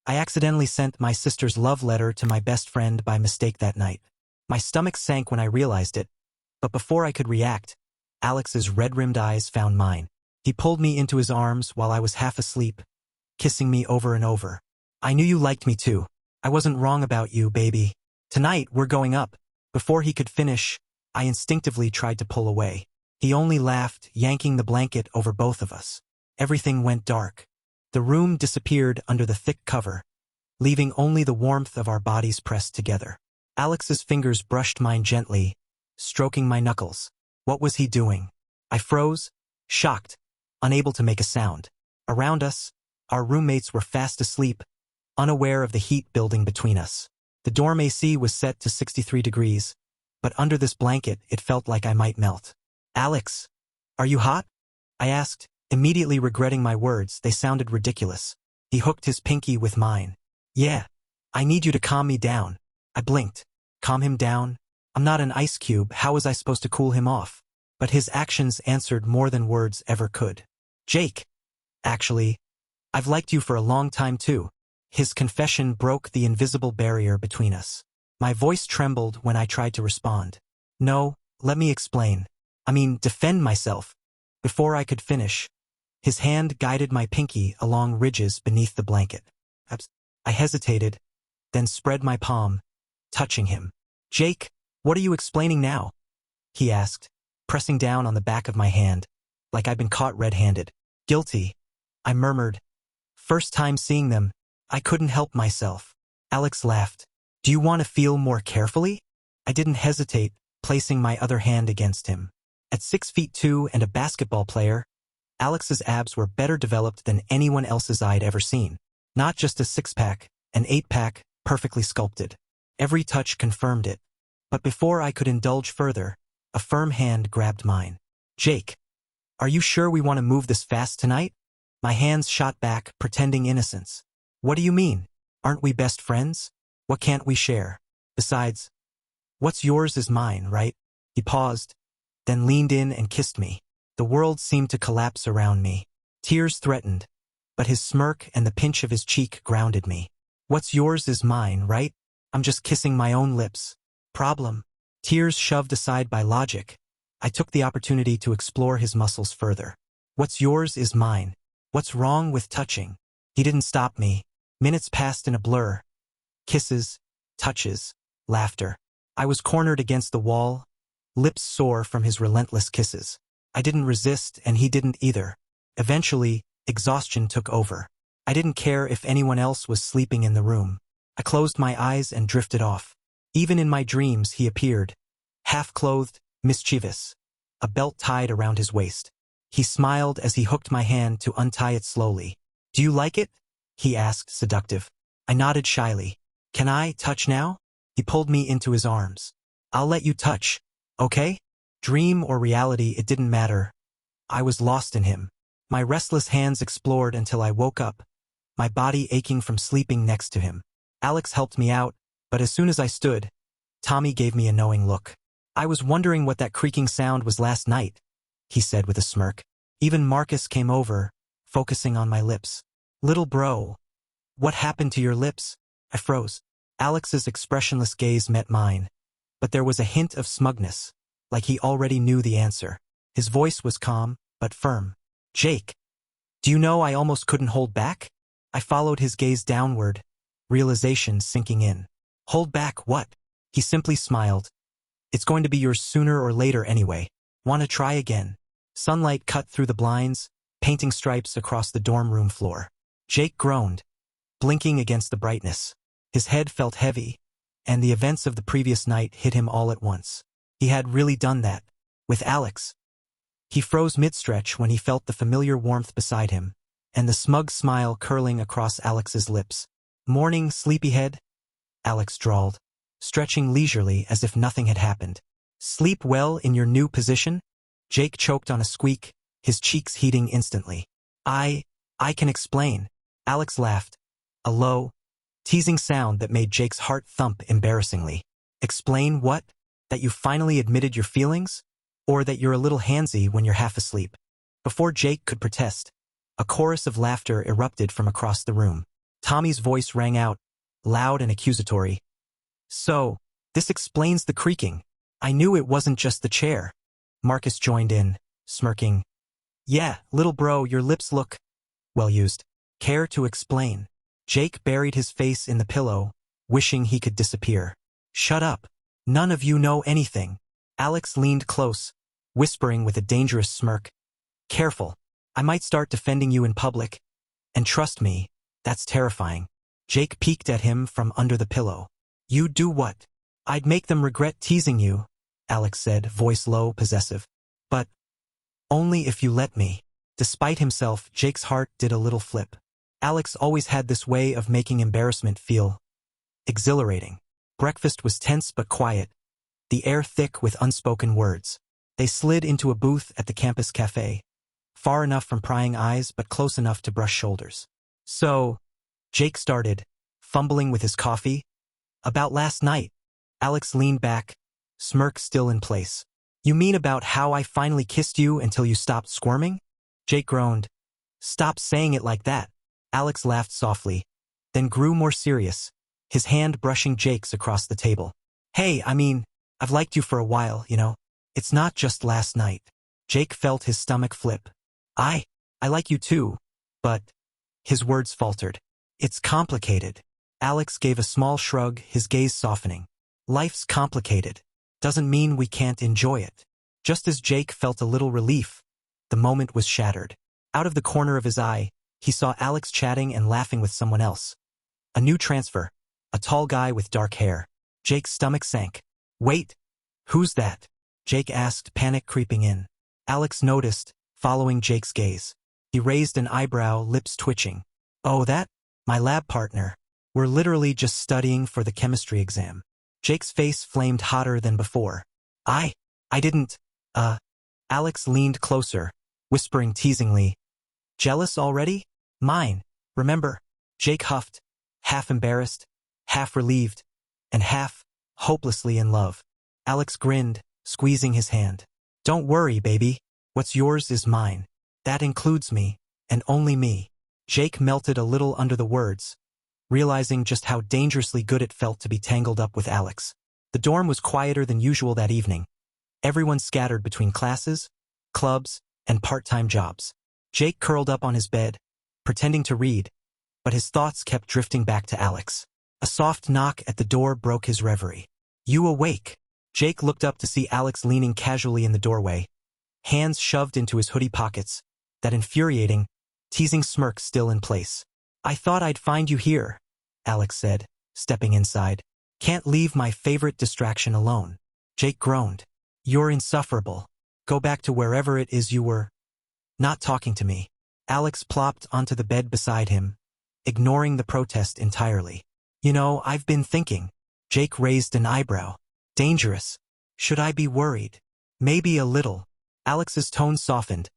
I accidentally sent my sister's love letter to my best friend by mistake that night. My stomach sank when I realized it, but before I could react, Alex's red-rimmed eyes found mine. He pulled me into his arms while I was half asleep, kissing me over and over. I knew you liked me too. I wasn't wrong about you, baby. Tonight, we're going up. Before he could finish, I instinctively tried to pull away. He only laughed, yanking the blanket over both of us. Everything went dark. The room disappeared under the thick cover, leaving only the warmth of our bodies pressed together. Alex's fingers brushed mine gently, stroking my knuckles. What was he doing? I froze, shocked, unable to make a sound. Around us, our roommates were fast asleep, unaware of the heat building between us. The dorm AC was set to 63 degrees, but under this blanket it felt like I might melt. Alex, are you hot? I asked, immediately regretting my words. They sounded ridiculous. He hooked his pinky with mine. Yeah, I need you to calm me down. I blinked. Calm him down? I'm not an ice cube, how was I supposed to cool him off? But his actions answered more than words ever could. Jake, actually, I've liked you for a long time too. His confession broke the invisible barrier between us. My voice trembled when I tried to respond. No, let me explain. Defend myself. Before I could finish, his hand guided my pinky along ridges beneath the blanket. I hesitated, then spread my palm, touching him. Jake, what are you explaining now? He asked, pressing down on the back of my hand, like I'd been caught red-handed. Guilty, I murmured. First time seeing them, I couldn't help myself. Alex laughed. Do you want to feel more carefully? I didn't hesitate, placing my other hand against him. At 6'2" and a basketball player, Alex's abs were better developed than anyone else's I'd ever seen. Not just a six-pack, an eight-pack, perfectly sculpted. Every touch confirmed it. But before I could indulge further, a firm hand grabbed mine. Jake, are you sure we want to move this fast tonight? My hands shot back, pretending innocence. What do you mean? Aren't we best friends? What can't we share? Besides, what's yours is mine, right? He paused, then leaned in and kissed me. The world seemed to collapse around me. Tears threatened, but his smirk and the pinch of his cheek grounded me. What's yours is mine, right? I'm just kissing my own lips. Problem. Tears shoved aside by logic, I took the opportunity to explore his muscles further. What's yours is mine. What's wrong with touching? He didn't stop me. Minutes passed in a blur. Kisses, touches, laughter. I was cornered against the wall, lips sore from his relentless kisses. I didn't resist, and he didn't either. Eventually, exhaustion took over. I didn't care if anyone else was sleeping in the room. I closed my eyes and drifted off. Even in my dreams he appeared, half-clothed, mischievous, a belt tied around his waist. He smiled as he hooked my hand to untie it slowly. Do you like it? He asked, seductive. I nodded shyly. Can I touch now? He pulled me into his arms. I'll let you touch, okay? Dream or reality, it didn't matter. I was lost in him. My restless hands explored until I woke up, my body aching from sleeping next to him. Alex helped me out, but as soon as I stood, Tommy gave me a knowing look. I was wondering what that creaking sound was last night, he said with a smirk. Even Marcus came over, focusing on my lips. Little bro, what happened to your lips? I froze. Alex's expressionless gaze met mine, but there was a hint of smugness, like he already knew the answer. His voice was calm, but firm. Jake, do you know I almost couldn't hold back? I followed his gaze downward, realization sinking in. Hold back what? He simply smiled. It's going to be yours sooner or later anyway. Want to try again? Sunlight cut through the blinds, painting stripes across the dorm room floor. Jake groaned, blinking against the brightness. His head felt heavy, and the events of the previous night hit him all at once. He had really done that. With Alex. He froze mid-stretch when he felt the familiar warmth beside him, and the smug smile curling across Alex's lips. Morning, sleepyhead? Alex drawled, stretching leisurely as if nothing had happened. Sleep well in your new position? Jake choked on a squeak, his cheeks heating instantly. I can explain. Alex laughed, a low, teasing sound that made Jake's heart thump embarrassingly. Explain what? That you finally admitted your feelings? Or that you're a little handsy when you're half asleep? Before Jake could protest, a chorus of laughter erupted from across the room. Tommy's voice rang out, loud and accusatory. So, this explains the creaking. I knew it wasn't just the chair. Marcus joined in, smirking. Yeah, little bro, your lips look well used. Care to explain? Jake buried his face in the pillow, wishing he could disappear. Shut up. None of you know anything. Alex leaned close, whispering with a dangerous smirk. Careful. I might start defending you in public. And trust me, that's terrifying. Jake peeked at him from under the pillow. You do what? I'd make them regret teasing you, Alex said, voice low, possessive. But only if you let me. Despite himself, Jake's heart did a little flip. Alex always had this way of making embarrassment feel exhilarating. Breakfast was tense but quiet, the air thick with unspoken words. They slid into a booth at the campus cafe, far enough from prying eyes but close enough to brush shoulders. So, Jake started, fumbling with his coffee. About last night. Alex leaned back, smirk still in place. You mean about how I finally kissed you until you stopped squirming? Jake groaned. Stop saying it like that. Alex laughed softly, then grew more serious, his hand brushing Jake's across the table. Hey, I mean, I've liked you for a while, you know. It's not just last night. Jake felt his stomach flip. I like you too, but... His words faltered. It's complicated. Alex gave a small shrug, his gaze softening. Life's complicated. Doesn't mean we can't enjoy it. Just as Jake felt a little relief, the moment was shattered. Out of the corner of his eye, he saw Alex chatting and laughing with someone else. A new transfer, a tall guy with dark hair. Jake's stomach sank. Wait, who's that? Jake asked, panic creeping in. Alex noticed, following Jake's gaze. He raised an eyebrow, lips twitching. Oh, that? My lab partner. We're literally just studying for the chemistry exam. Jake's face flamed hotter than before. I didn't, Alex leaned closer, whispering teasingly. Jealous already? Mine, remember? Jake huffed, half embarrassed, half relieved, and half hopelessly in love. Alex grinned, squeezing his hand. Don't worry, baby. What's yours is mine. That includes me, and only me. Jake melted a little under the words, realizing just how dangerously good it felt to be tangled up with Alex. The dorm was quieter than usual that evening. Everyone scattered between classes, clubs, and part-time jobs. Jake curled up on his bed, pretending to read, but his thoughts kept drifting back to Alex. A soft knock at the door broke his reverie. You awake? Jake looked up to see Alex leaning casually in the doorway, hands shoved into his hoodie pockets, that infuriating, teasing smirk still in place. I thought I'd find you here, Alex said, stepping inside. Can't leave my favorite distraction alone. Jake groaned. You're insufferable. Go back to wherever it is you were. Not talking to me. Alex plopped onto the bed beside him, ignoring the protest entirely. You know, I've been thinking. Jake raised an eyebrow. Dangerous. Should I be worried? Maybe a little. Alex's tone softened,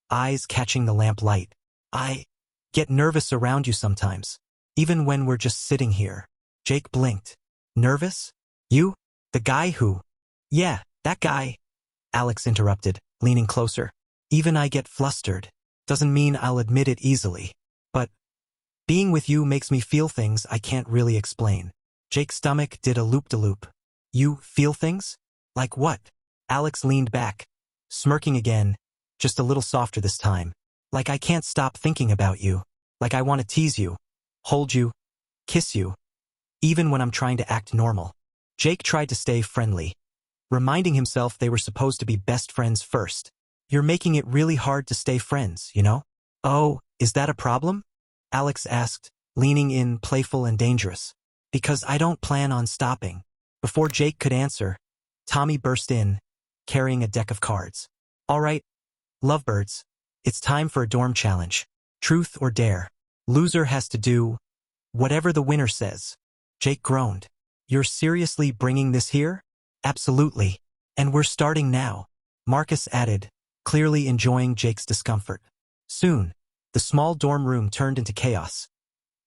eyes catching the lamp light. I get nervous around you sometimes, even when we're just sitting here. Jake blinked. Nervous? You? The guy who? Yeah, that guy. Alex interrupted, leaning closer. Even I get flustered. Doesn't mean I'll admit it easily. But being with you makes me feel things I can't really explain. Jake's stomach did a loop-de-loop. You feel things? Like what? Alex leaned back, smirking again, just a little softer this time. Like I can't stop thinking about you. Like I want to tease you, hold you, kiss you, even when I'm trying to act normal. Jake tried to stay friendly, reminding himself they were supposed to be best friends first. You're making it really hard to stay friends, you know? Oh, is that a problem? Alex asked, leaning in, playful and dangerous. Because I don't plan on stopping. Before Jake could answer, Tommy burst in, carrying a deck of cards. All right, lovebirds, it's time for a dorm challenge. Truth or dare. Loser has to do whatever the winner says. Jake groaned. You're seriously bringing this here? Absolutely. And we're starting now. Marcus added, clearly enjoying Jake's discomfort. Soon, the small dorm room turned into chaos.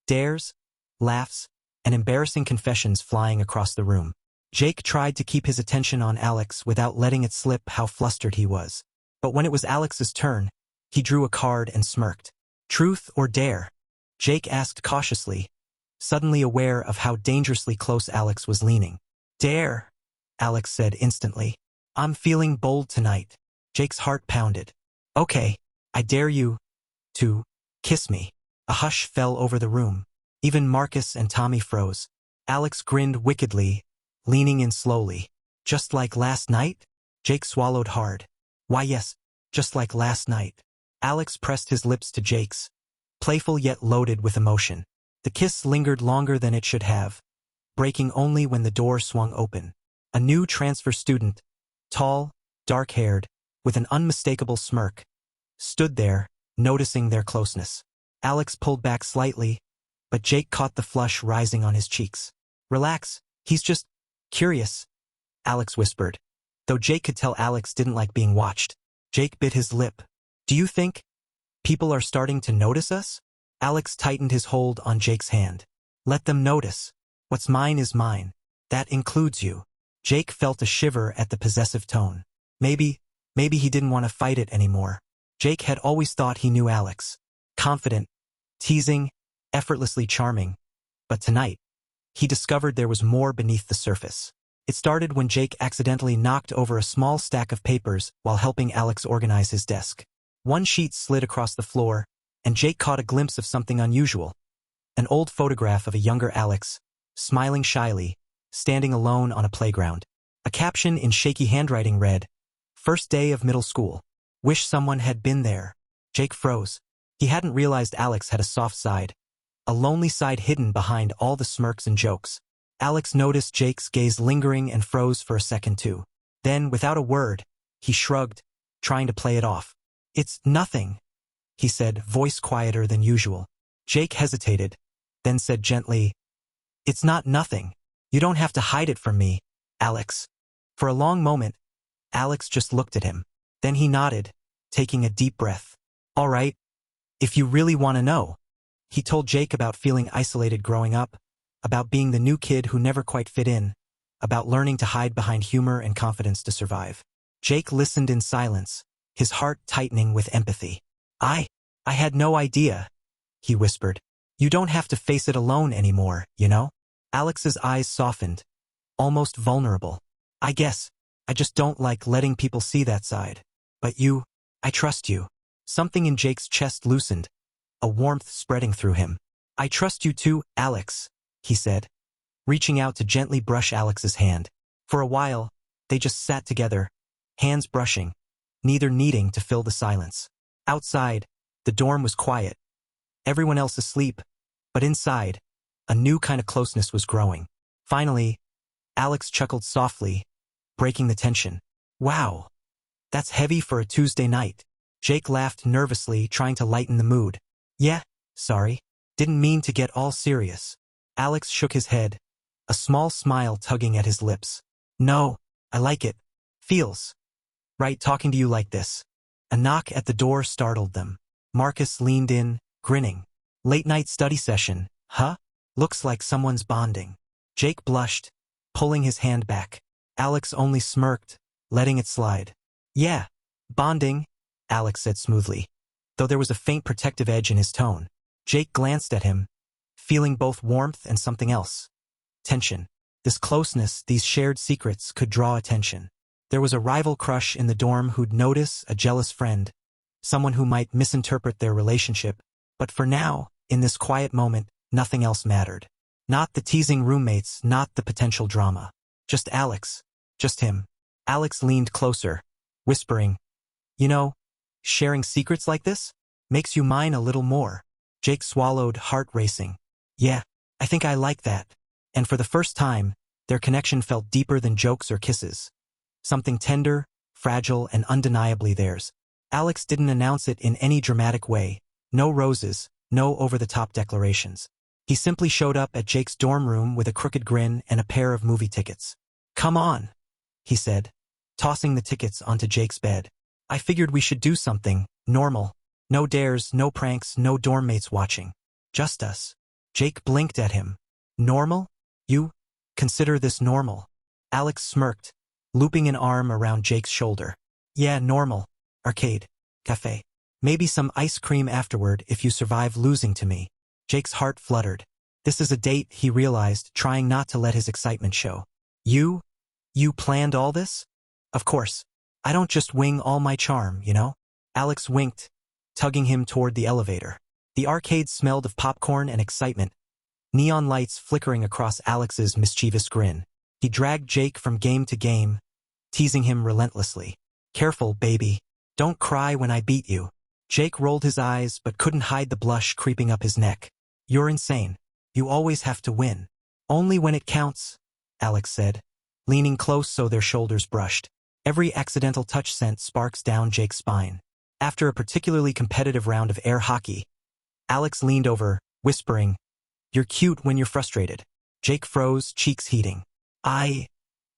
Dares, laughs, and embarrassing confessions flying across the room. Jake tried to keep his attention on Alex without letting it slip how flustered he was. But when it was Alex's turn, he drew a card and smirked. Truth or dare? Jake asked cautiously, suddenly aware of how dangerously close Alex was leaning. Dare, Alex said instantly. I'm feeling bold tonight. Jake's heart pounded. Okay, I dare you to kiss me. A hush fell over the room. Even Marcus and Tommy froze. Alex grinned wickedly, leaning in slowly. Just like last night? Jake swallowed hard. Why yes, just like last night. Alex pressed his lips to Jake's, playful yet loaded with emotion. The kiss lingered longer than it should have, breaking only when the door swung open. A new transfer student, tall, dark-haired, with an unmistakable smirk, stood there, noticing their closeness. Alex pulled back slightly, but Jake caught the flush rising on his cheeks. Relax, he's just curious, Alex whispered. Though Jake could tell Alex didn't like being watched. Jake bit his lip. Do you think people are starting to notice us? Alex tightened his hold on Jake's hand. Let them notice. What's mine is mine. That includes you. Jake felt a shiver at the possessive tone. Maybe he didn't want to fight it anymore. Jake had always thought he knew Alex. Confident, teasing, effortlessly charming. But tonight, he discovered there was more beneath the surface. It started when Jake accidentally knocked over a small stack of papers while helping Alex organize his desk. One sheet slid across the floor, and Jake caught a glimpse of something unusual. An old photograph of a younger Alex, smiling shyly, standing alone on a playground. A caption in shaky handwriting read, "First day of middle school. Wish someone had been there." Jake froze. He hadn't realized Alex had a soft side, a lonely side hidden behind all the smirks and jokes. Alex noticed Jake's gaze lingering and froze for a second too. Then, without a word, he shrugged, trying to play it off. It's nothing, he said, voice quieter than usual. Jake hesitated, then said gently, It's not nothing. You don't have to hide it from me, Alex. For a long moment, Alex just looked at him. Then he nodded, taking a deep breath. All right, if you really want to know. He told Jake about feeling isolated growing up, about being the new kid who never quite fit in, about learning to hide behind humor and confidence to survive. Jake listened in silence, his heart tightening with empathy. I had no idea, he whispered. You don't have to face it alone anymore, you know? Alex's eyes softened, almost vulnerable. I guess, I just don't like letting people see that side. But I trust you. Something in Jake's chest loosened, a warmth spreading through him. I trust you too, Alex, he said, reaching out to gently brush Alex's hand. For a while, they just sat together, hands brushing, neither needing to fill the silence. Outside, the dorm was quiet, everyone else asleep, but inside, a new kind of closeness was growing. Finally, Alex chuckled softly, breaking the tension. Wow, that's heavy for a Tuesday night. Jake laughed nervously, trying to lighten the mood. Yeah, sorry, didn't mean to get all serious. Alex shook his head, a small smile tugging at his lips. No, I like it. Feels right talking to you like this. A knock at the door startled them. Marcus leaned in, grinning. Late night study session, huh? Looks like someone's bonding. Jake blushed, pulling his hand back. Alex only smirked, letting it slide. Yeah, bonding, Alex said smoothly, though there was a faint protective edge in his tone. Jake glanced at him, feeling both warmth and something else. Tension. This closeness, these shared secrets could draw attention. There was a rival crush in the dorm who'd notice, a jealous friend, someone who might misinterpret their relationship. But for now, in this quiet moment, nothing else mattered. Not the teasing roommates, not the potential drama. Just Alex. Just him. Alex leaned closer, whispering, You know, sharing secrets like this makes you mine a little more. Jake swallowed, heart racing. Yeah, I think I like that. And for the first time, their connection felt deeper than jokes or kisses. Something tender, fragile, and undeniably theirs. Alex didn't announce it in any dramatic way. No roses, no over-the-top declarations. He simply showed up at Jake's dorm room with a crooked grin and a pair of movie tickets. Come on, he said, tossing the tickets onto Jake's bed. I figured we should do something normal. No dares, no pranks, no dorm mates watching. Just us. Jake blinked at him. Normal? You consider this normal? Alex smirked, looping an arm around Jake's shoulder. Yeah, normal. Arcade. Cafe. Maybe some ice cream afterward if you survive losing to me. Jake's heart fluttered. This is a date, he realized, trying not to let his excitement show. You planned all this? Of course. I don't just wing all my charm, you know? Alex winked, tugging him toward the elevator. The arcade smelled of popcorn and excitement, neon lights flickering across Alex's mischievous grin. He dragged Jake from game to game, teasing him relentlessly. Careful, baby. Don't cry when I beat you. Jake rolled his eyes but couldn't hide the blush creeping up his neck. You're insane. You always have to win. Only when it counts, Alex said, leaning close so their shoulders brushed. Every accidental touch sent sparks down Jake's spine. After a particularly competitive round of air hockey, Alex leaned over, whispering, You're cute when you're frustrated. Jake froze, cheeks heating. I'm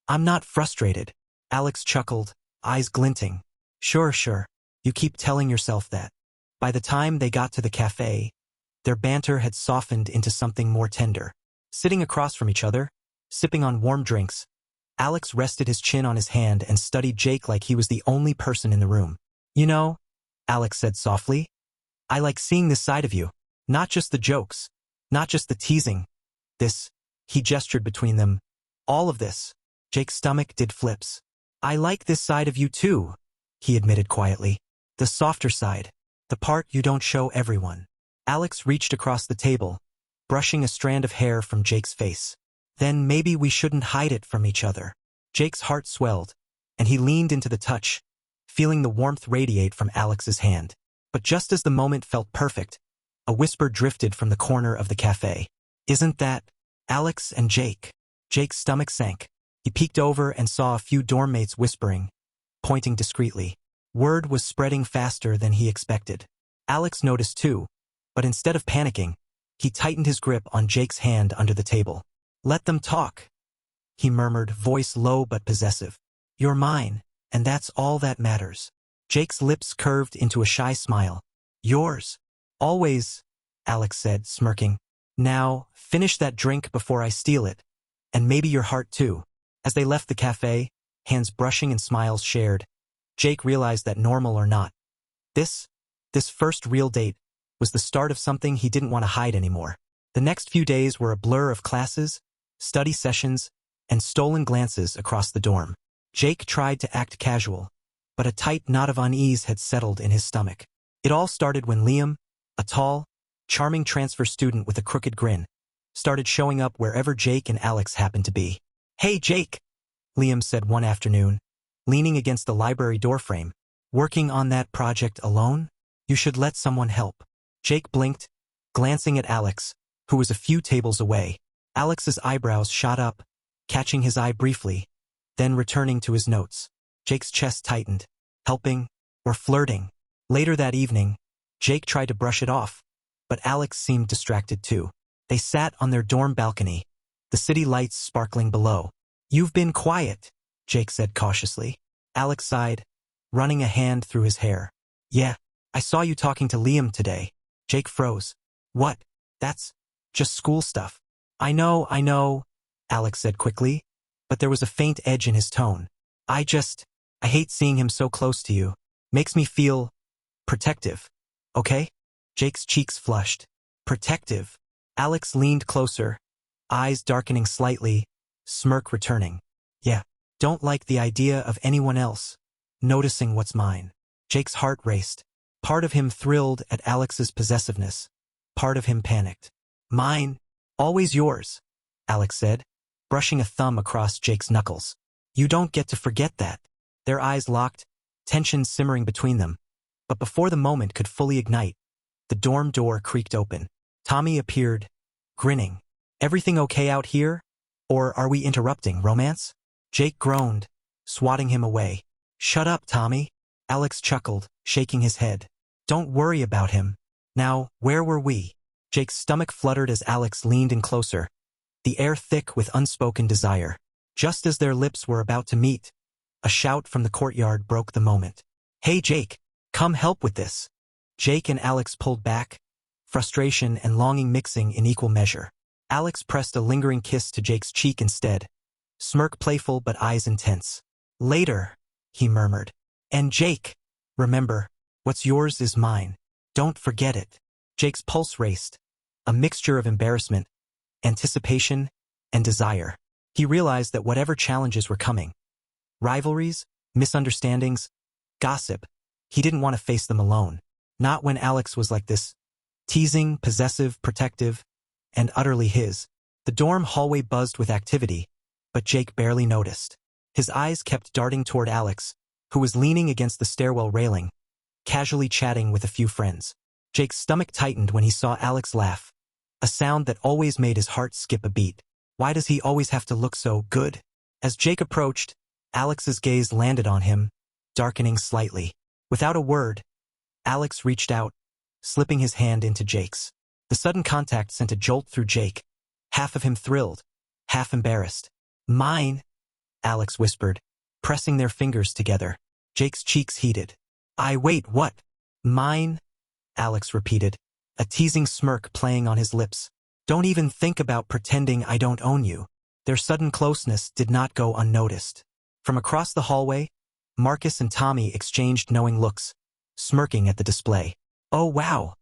not frustrated. Alex chuckled, eyes glinting. Sure. You keep telling yourself that. By the time they got to the cafe, their banter had softened into something more tender. Sitting across from each other, sipping on warm drinks, Alex rested his chin on his hand and studied Jake like he was the only person in the room. You know, Alex said softly, I like seeing this side of you. Not just the jokes, not just the teasing. This, he gestured between them. All of this. Jake's stomach did flips. I like this side of you too, he admitted quietly. The softer side. The part you don't show everyone. Alex reached across the table, brushing a strand of hair from Jake's face. Then maybe we shouldn't hide it from each other. Jake's heart swelled, and he leaned into the touch, feeling the warmth radiate from Alex's hand. But just as the moment felt perfect, a whisper drifted from the corner of the cafe. Isn't that Alex and Jake? Jake's stomach sank. He peeked over and saw a few dorm mates whispering, pointing discreetly. Word was spreading faster than he expected. Alex noticed too, but instead of panicking, he tightened his grip on Jake's hand under the table. Let them talk, he murmured, voice low but possessive. You're mine, and that's all that matters. Jake's lips curved into a shy smile. Yours. Always, Alex said, smirking. Now, finish that drink before I steal it. And maybe your heart too. As they left the cafe, hands brushing and smiles shared, Jake realized that normal or not, this first real date was the start of something he didn't want to hide anymore. The next few days were a blur of classes, study sessions, and stolen glances across the dorm. Jake tried to act casual, but a tight knot of unease had settled in his stomach. It all started when Liam, a tall, charming transfer student with a crooked grin, started showing up wherever Jake and Alex happened to be. Hey Jake, Liam said one afternoon, leaning against the library doorframe. Working on that project alone? You should let someone help. Jake blinked, glancing at Alex, who was a few tables away. Alex's eyebrows shot up, catching his eye briefly, then returning to his notes. Jake's chest tightened. Helping? Or flirting? Later that evening, Jake tried to brush it off, but Alex seemed distracted too. They sat on their dorm balcony, the city lights sparkling below. You've been quiet, Jake said cautiously. Alex sighed, running a hand through his hair. Yeah, I saw you talking to Liam today. Jake froze. What? That's just school stuff. I know, Alex said quickly, but there was a faint edge in his tone. I hate seeing him so close to you. Makes me feel protective. Okay? Jake's cheeks flushed. Protective. Alex leaned closer, eyes darkening slightly, smirk returning. Yeah, don't like the idea of anyone else noticing what's mine. Jake's heart raced. Part of him thrilled at Alex's possessiveness. Part of him panicked. Mine, always yours, Alex said, brushing a thumb across Jake's knuckles. You don't get to forget that. Their eyes locked, tension simmering between them. But before the moment could fully ignite, the dorm door creaked open. Tommy appeared, grinning. Everything okay out here? Or are we interrupting romance? Jake groaned, swatting him away. Shut up, Tommy. Alex chuckled, shaking his head. Don't worry about him. Now, where were we? Jake's stomach fluttered as Alex leaned in closer, the air thick with unspoken desire. Just as their lips were about to meet, a shout from the courtyard broke the moment. Hey Jake, come help with this. Jake and Alex pulled back, frustration and longing mixing in equal measure. Alex pressed a lingering kiss to Jake's cheek instead, smirk playful but eyes intense. Later, he murmured. And Jake, remember, what's yours is mine. Don't forget it. Jake's pulse raced, a mixture of embarrassment, anticipation, and desire. He realized that whatever challenges were coming, rivalries, misunderstandings, gossip, he didn't want to face them alone. Not when Alex was like this, teasing, possessive, protective, and utterly his. The dorm hallway buzzed with activity, but Jake barely noticed. His eyes kept darting toward Alex, who was leaning against the stairwell railing, casually chatting with a few friends. Jake's stomach tightened when he saw Alex laugh, a sound that always made his heart skip a beat. Why does he always have to look so good? As Jake approached, Alex's gaze landed on him, darkening slightly. Without a word, Alex reached out, slipping his hand into Jake's. The sudden contact sent a jolt through Jake, half of him thrilled, half embarrassed. Mine, Alex whispered, pressing their fingers together. Jake's cheeks heated. Wait, what? Mine? Alex repeated, a teasing smirk playing on his lips. Don't even think about pretending I don't own you. Their sudden closeness did not go unnoticed. From across the hallway, Marcus and Tommy exchanged knowing looks, smirking at the display. Oh wow,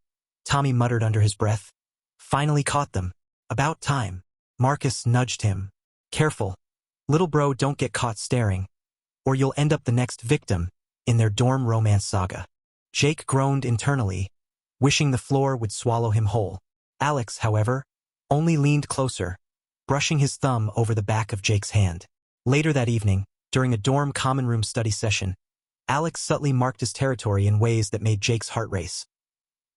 Tommy muttered under his breath. Finally caught them. About time. Marcus nudged him. Careful. Little bro, don't get caught staring, or you'll end up the next victim in their dorm romance saga. Jake groaned internally, wishing the floor would swallow him whole. Alex, however, only leaned closer, brushing his thumb over the back of Jake's hand. Later that evening, during a dorm common room study session, Alex subtly marked his territory in ways that made Jake's heart race.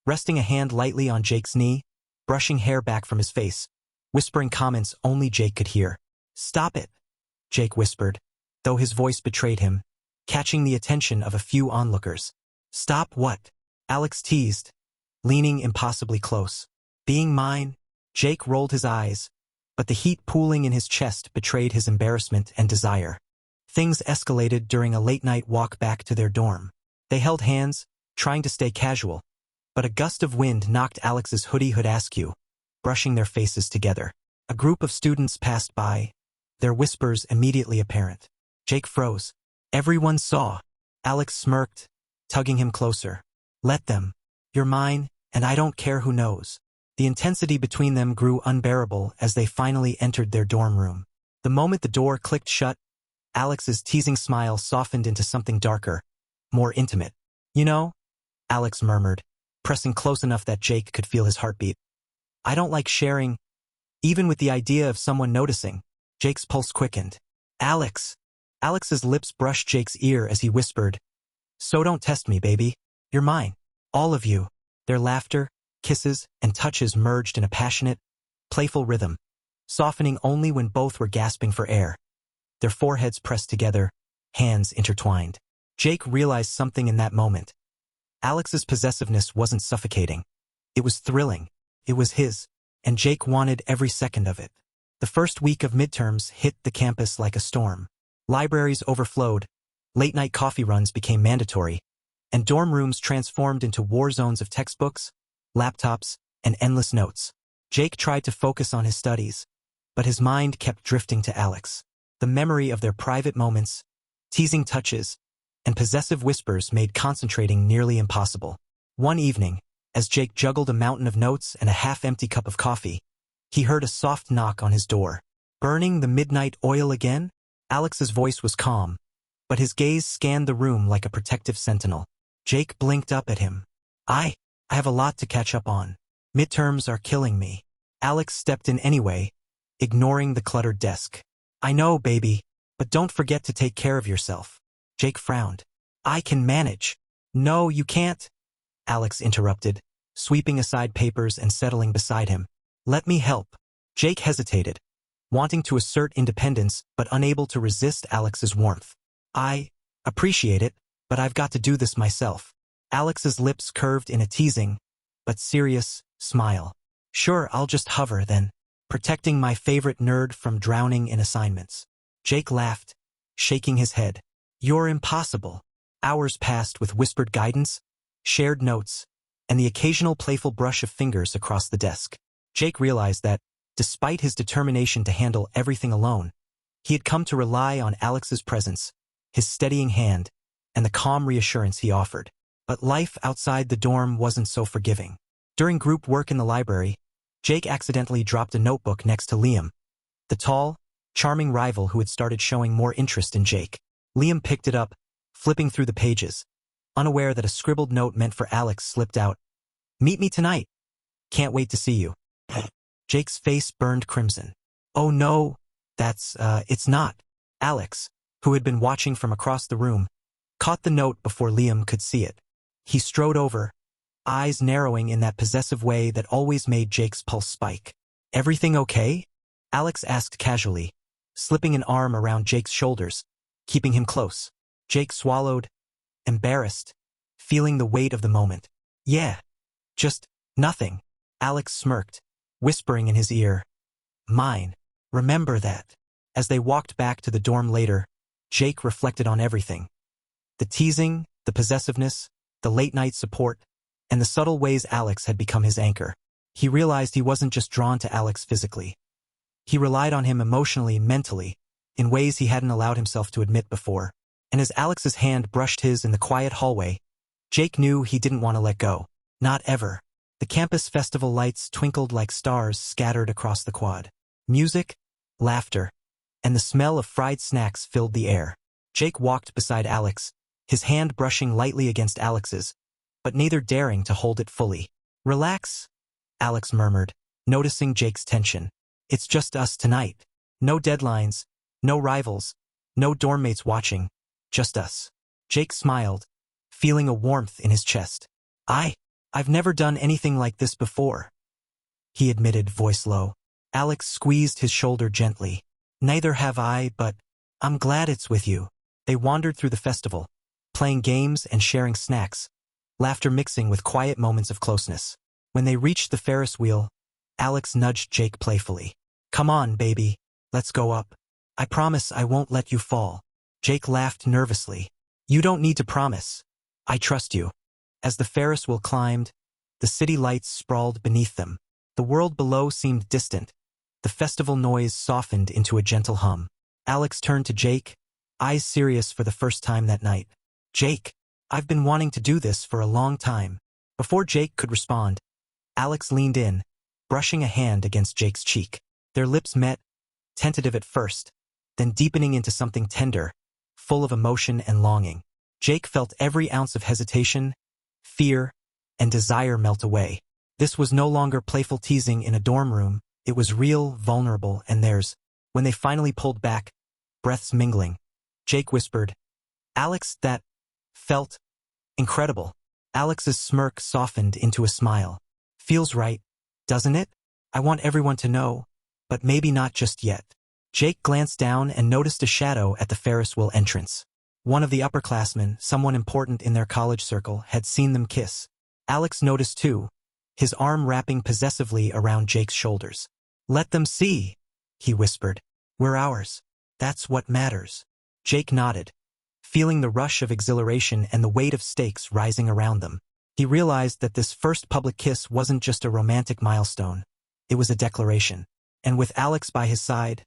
Resting a hand lightly on Jake's knee, brushing hair back from his face, whispering comments only Jake could hear. Stop it, Jake whispered, though his voice betrayed him, catching the attention of a few onlookers. Stop what? Alex teased, leaning impossibly close. Being mine? Jake rolled his eyes, but the heat pooling in his chest betrayed his embarrassment and desire. Things escalated during a late-night walk back to their dorm. They held hands, trying to stay casual, but a gust of wind knocked Alex's hoodie hood askew, brushing their faces together. A group of students passed by, their whispers immediately apparent. Jake froze. Everyone saw. Alex smirked, tugging him closer. Let them. You're mine, and I don't care who knows. The intensity between them grew unbearable as they finally entered their dorm room. The moment the door clicked shut, Alex's teasing smile softened into something darker, more intimate. You know, Alex murmured, pressing close enough that Jake could feel his heartbeat. I don't like sharing, even with the idea of someone noticing. Jake's pulse quickened. Alex. Alex's lips brushed Jake's ear as he whispered, so don't test me, baby. You're mine. All of you. Their laughter, kisses, and touches merged in a passionate, playful rhythm, softening only when both were gasping for air. Their foreheads pressed together, hands intertwined. Jake realized something in that moment. Alex's possessiveness wasn't suffocating. It was thrilling. It was his, and Jake wanted every second of it. The first week of midterms hit the campus like a storm. Libraries overflowed, late-night coffee runs became mandatory, and dorm rooms transformed into war zones of textbooks, laptops, and endless notes. Jake tried to focus on his studies, but his mind kept drifting to Alex. The memory of their private moments, teasing touches, and possessive whispers made concentrating nearly impossible. One evening, as Jake juggled a mountain of notes and a half-empty cup of coffee, he heard a soft knock on his door. Burning the midnight oil again? Alex's voice was calm, but his gaze scanned the room like a protective sentinel. Jake blinked up at him. I have a lot to catch up on. Midterms are killing me. Alex stepped in anyway, ignoring the cluttered desk. I know, baby, but don't forget to take care of yourself. Jake frowned. I can manage. No, you can't, Alex interrupted, sweeping aside papers and settling beside him. Let me help. Jake hesitated, wanting to assert independence but unable to resist Alex's warmth. I appreciate it, but I've got to do this myself. Alex's lips curved in a teasing, but serious, smile. Sure, I'll just hover then, protecting my favorite nerd from drowning in assignments. Jake laughed, shaking his head. You're impossible. Hours passed with whispered guidance, shared notes, and the occasional playful brush of fingers across the desk. Jake realized that, despite his determination to handle everything alone, he had come to rely on Alex's presence, his steadying hand, and the calm reassurance he offered. But life outside the dorm wasn't so forgiving. During group work in the library, Jake accidentally dropped a notebook next to Liam, the tall, charming rival who had started showing more interest in Jake. Liam picked it up, flipping through the pages, unaware that a scribbled note meant for Alex slipped out. "Meet me tonight. Can't wait to see you." Jake's face burned crimson. "Oh no, it's not." Alex, who had been watching from across the room, caught the note before Liam could see it. He strode over, eyes narrowing in that possessive way that always made Jake's pulse spike. "Everything okay?" Alex asked casually, slipping an arm around Jake's shoulders, keeping him close. Jake swallowed, embarrassed, feeling the weight of the moment. "Yeah, just nothing." Alex smirked, whispering in his ear, "Mine. Remember that." As they walked back to the dorm later, Jake reflected on everything. The teasing, the possessiveness, the late-night support, and the subtle ways Alex had become his anchor. He realized he wasn't just drawn to Alex physically. He relied on him emotionally, mentally, in ways he hadn't allowed himself to admit before. And as Alex's hand brushed his in the quiet hallway, Jake knew he didn't want to let go. Not ever. The campus festival lights twinkled like stars scattered across the quad. Music, laughter, and the smell of fried snacks filled the air. Jake walked beside Alex, his hand brushing lightly against Alex's, but neither daring to hold it fully. "Relax," Alex murmured, noticing Jake's tension. "It's just us tonight. No deadlines, no rivals, no dorm mates watching, just us." Jake smiled, feeling a warmth in his chest. I've never done anything like this before," he admitted, voice low. Alex squeezed his shoulder gently. "Neither have I, but I'm glad it's with you." They wandered through the festival, playing games and sharing snacks, laughter mixing with quiet moments of closeness. When they reached the Ferris wheel, Alex nudged Jake playfully. "Come on, baby, let's go up. I promise I won't let you fall." Jake laughed nervously. "You don't need to promise. I trust you." As the Ferris wheel climbed, the city lights sprawled beneath them. The world below seemed distant. The festival noise softened into a gentle hum. Alex turned to Jake, eyes serious for the first time that night. "Jake, I've been wanting to do this for a long time." Before Jake could respond, Alex leaned in, brushing a hand against Jake's cheek. Their lips met, tentative at first, then deepening into something tender, full of emotion and longing. Jake felt every ounce of hesitation, fear, and desire melt away. This was no longer playful teasing in a dorm room. It was real, vulnerable, and theirs. When they finally pulled back, breaths mingling, Jake whispered, "Alex, that felt incredible." Alex's smirk softened into a smile. "Feels right, doesn't it? I want everyone to know, but maybe not just yet." Jake glanced down and noticed a shadow at the Ferris wheel entrance. One of the upperclassmen, someone important in their college circle, had seen them kiss. Alex noticed too, his arm wrapping possessively around Jake's shoulders. "Let them see," he whispered. "We're ours. That's what matters." Jake nodded, feeling the rush of exhilaration and the weight of stakes rising around them. He realized that this first public kiss wasn't just a romantic milestone. It was a declaration. And with Alex by his side,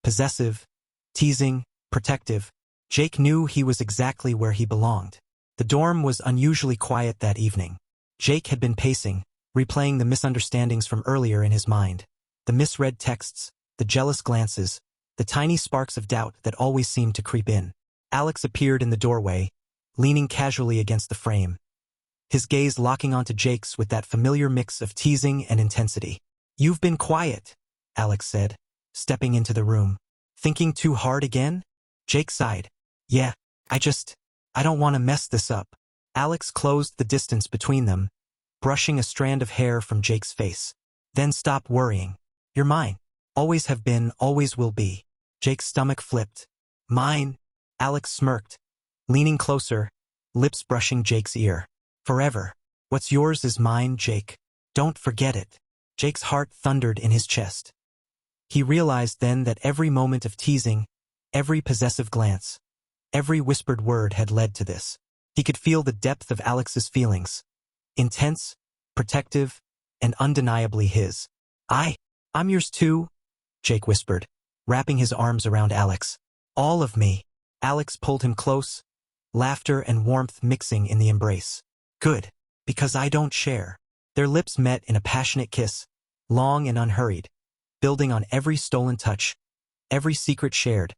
possessive, teasing, protective, Jake knew he was exactly where he belonged. The dorm was unusually quiet that evening. Jake had been pacing, replaying the misunderstandings from earlier in his mind. The misread texts, the jealous glances, the tiny sparks of doubt that always seemed to creep in. Alex appeared in the doorway, leaning casually against the frame, his gaze locking onto Jake's with that familiar mix of teasing and intensity. "You've been quiet," Alex said, stepping into the room. "Thinking too hard again?" Jake sighed. "Yeah, I don't want to mess this up." Alex closed the distance between them, brushing a strand of hair from Jake's face. "Then stop worrying. You're mine. Always have been, always will be." Jake's stomach flipped. "Mine?" Alex smirked, leaning closer, lips brushing Jake's ear. "Forever. What's yours is mine, Jake. Don't forget it." Jake's heart thundered in his chest. He realized then that every moment of teasing, every possessive glance, every whispered word had led to this. He could feel the depth of Alex's feelings. Intense, protective, and undeniably his. I'm yours too," Jake whispered, wrapping his arms around Alex. "All of me." Alex pulled him close, laughter and warmth mixing in the embrace. "Good, because I don't share." Their lips met in a passionate kiss, long and unhurried, building on every stolen touch, every secret shared,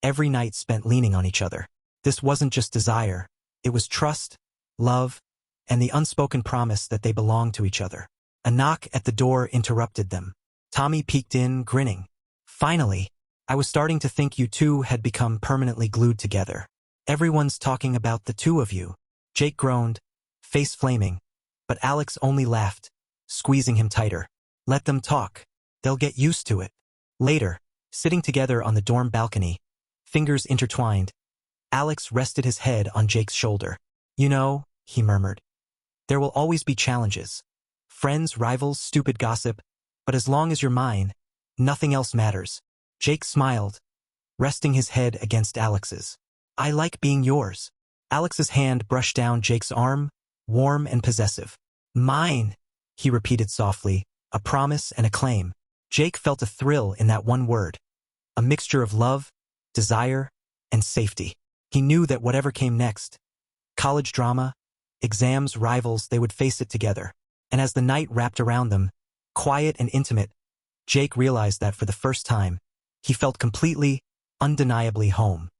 every night spent leaning on each other. This wasn't just desire, it was trust, love, and the unspoken promise that they belonged to each other. A knock at the door interrupted them. Tommy peeked in, grinning. Finally, I was starting to think you two had become permanently glued together. Everyone's talking about the two of you. Jake groaned, face flaming, but Alex only laughed, squeezing him tighter. Let them talk. They'll get used to it. Later, sitting together on the dorm balcony, fingers intertwined, Alex rested his head on Jake's shoulder. You know, he murmured, there will always be challenges. Friends, rivals, stupid gossip, but as long as you're mine, nothing else matters. Jake smiled, resting his head against Alex's. I like being yours. Alex's hand brushed down Jake's arm, warm and possessive. Mine, he repeated softly, a promise and a claim. Jake felt a thrill in that one word, a mixture of love, desire, and safety. He knew that whatever came next, college drama, exams, rivals, they would face it together. And as the night wrapped around them, quiet and intimate, Jake realized that for the first time, he felt completely, undeniably home.